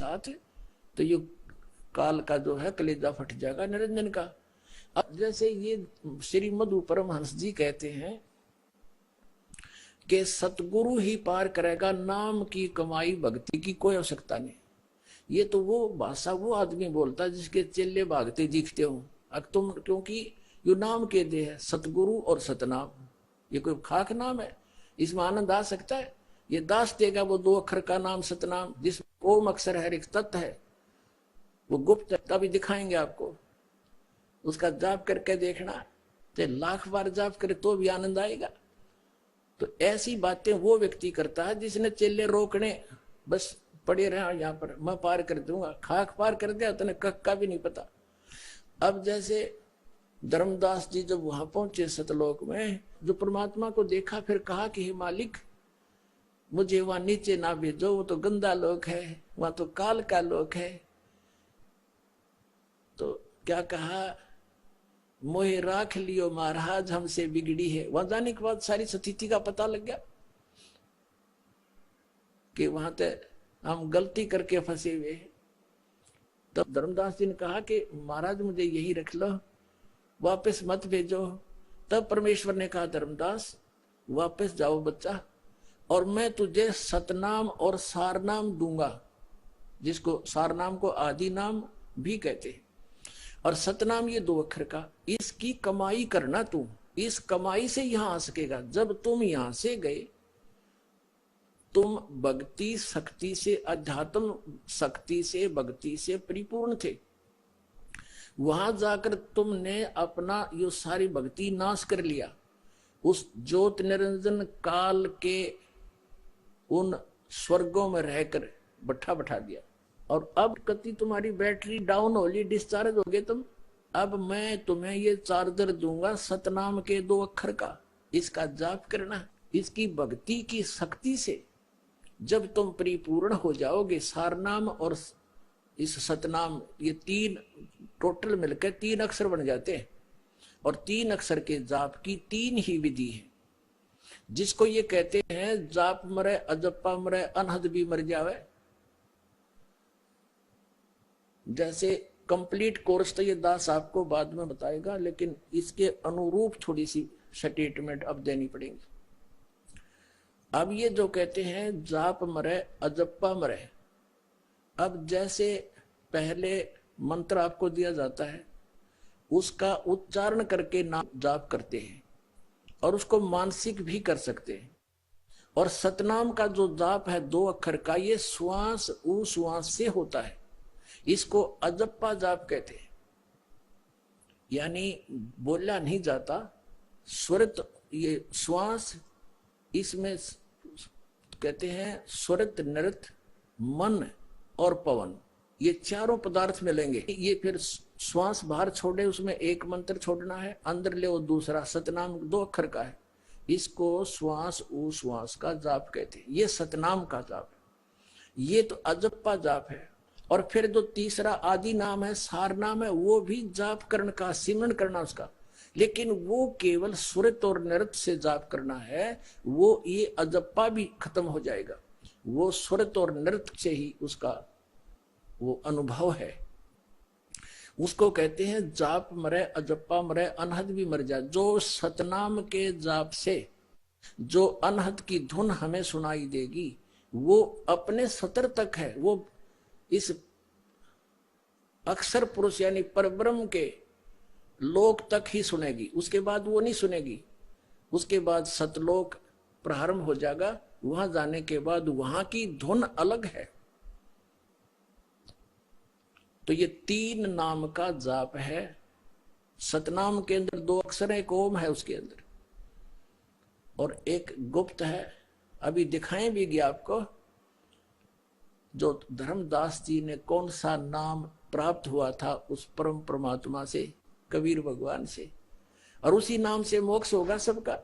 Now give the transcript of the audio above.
साथ, तो ये काल का जो है कलेजा फट जाएगा निरंजन का। अब जैसे ये श्री मधु परमहंस जी कहते हैं कि सतगुरु ही पार करेगा, नाम की कमाई भक्ति की कोई आवश्यकता नहीं। ये तो वो भाषा वो आदमी बोलता है जिसके चेले भागते दिखते हो। अब तुम, क्योंकि यो नाम के दे है सतगुरु और सतनाम, ये कोई खाक नाम है, इसमें आनंद आ सकता है? ये दास देगा वो 2 अक्षर का नाम सतनाम, जिस ओम अक्षर है, एक तत्व है, वो गुप्त है, तभी दिखाएंगे आपको। उसका जाप करके देखना, चाहे लाख बार जाप करे तो भी आनंद आएगा। तो ऐसी बातें वो व्यक्ति करता है जिसने चेले रोकने, बस पड़े रहे यहाँ पर, मैं पार कर दूंगा, खाक पार कर दिया तो कक का भी नहीं पता। अब जैसे धर्मदास जी जब वहां पहुंचे सतलोक में, जो परमात्मा को देखा, फिर कहा कि हे मालिक मुझे वहां नीचे ना भेजो, वो तो गंदा लोक है, वहां तो काल का लोक है। तो क्या कहा, मोहे राख लियो महाराज हमसे बिगड़ी है। वहां जाने के बाद सारी स्थिति का पता लग गया कि वहां तो हम गलती करके फंसे हुए हैं। तब धर्मदास जी ने कहा कि महाराज मुझे यही रख लो, वापस मत भेजो। तब परमेश्वर ने कहा धर्मदास वापस जाओ बच्चा, और मैं तुझे सतनाम और सारनाम दूंगा, जिसको सारनाम को आदि नाम भी कहते हैं, और सतनाम ये 2 अक्षर का। इसकी कमाई करना तू, इस कमाई से यहां आ सकेगा। जब तुम यहां से गए, तुम भक्ति शक्ति से, अध्यात्म शक्ति से, भक्ति से परिपूर्ण थे। वहां जाकर तुमने अपना ये सारी भक्ति नाश कर लिया, उस ज्योत निरंजन काल के उन स्वर्गों में रहकर बैठा दिया। और अब कति तुम्हारी बैटरी डाउन हो ली, डिस्चार्ज हो गए तुम। अब मैं तुम्हें ये चार्जर दूंगा सतनाम के 2 अक्षर का, इसका जाप करना। इसकी भक्ति की शक्ति से जब तुम परिपूर्ण हो जाओगे, सारनाम और इस सतनाम, ये 3 टोटल मिलकर 3 अक्षर बन जाते हैं। और 3 अक्षर के जाप की 3 ही विधि है, जिसको ये कहते हैं जाप मरे, अजप्पा मरे, अनहद भी मर जावे। जैसे कंप्लीट कोर्स तो ये दास आपको बाद में बताएगा, लेकिन इसके अनुरूप थोड़ी सी स्टेटमेंट अब देनी पड़ेगी। अब ये जो कहते हैं जाप मरे, अजप्पा मरे, अब जैसे पहले मंत्र आपको दिया जाता है, उसका उच्चारण करके नाम जाप करते हैं, और उसको मानसिक भी कर सकते हैं। और सतनाम का जो जाप है 2 अक्षर का, ये श्वास उ श्वास से होता है, इसको अजप्पा जाप कहते हैं। यानी बोला नहीं जाता, स्वरित, ये श्वास, इसमें कहते हैं स्वरित, नृत्य, मन और पवन, ये चारों पदार्थ मिलेंगे। ये फिर श्वास बाहर छोड़े, उसमें एक मंत्र छोड़ना है, अंदर ले वो दूसरा। सतनाम 2 अक्षर का है, इसको श्वास उ श्वास का जाप कहते हैं। ये सतनाम का जाप है, ये तो अजप्पा जाप है। और फिर जो तीसरा आदि नाम है, सार नाम है, वो भी जाप करण का, सिमरन करना उसका, लेकिन वो केवल सुरत और नृत्य से जाप करना है। वो ये अजप्पा भी खत्म हो जाएगा, वो सुरत और नृत्य से ही उसका वो अनुभव है। उसको कहते हैं जाप मरे, अजप्पा मरे, अनहद भी मर जाए। जो सतनाम के जाप से जो अनहद की धुन हमें सुनाई देगी, वो अपने सतर तक है, वो इस अक्षर पुरुष यानी परब्रह्म के लोक तक ही सुनेगी, उसके बाद वो नहीं सुनेगी। उसके बाद सतलोक प्रारंभ हो जाएगा, वहां जाने के बाद वहां की धुन अलग है। तो ये 3 नाम का जाप है। सतनाम के अंदर 2 अक्षर, एक ओम है उसके अंदर, और एक गुप्त है। अभी दिखाएं भी गया आपको, जो धर्मदास जी ने कौन सा नाम प्राप्त हुआ था उस परम परमात्मा से, कबीर भगवान से, और उसी नाम से मोक्ष होगा सबका।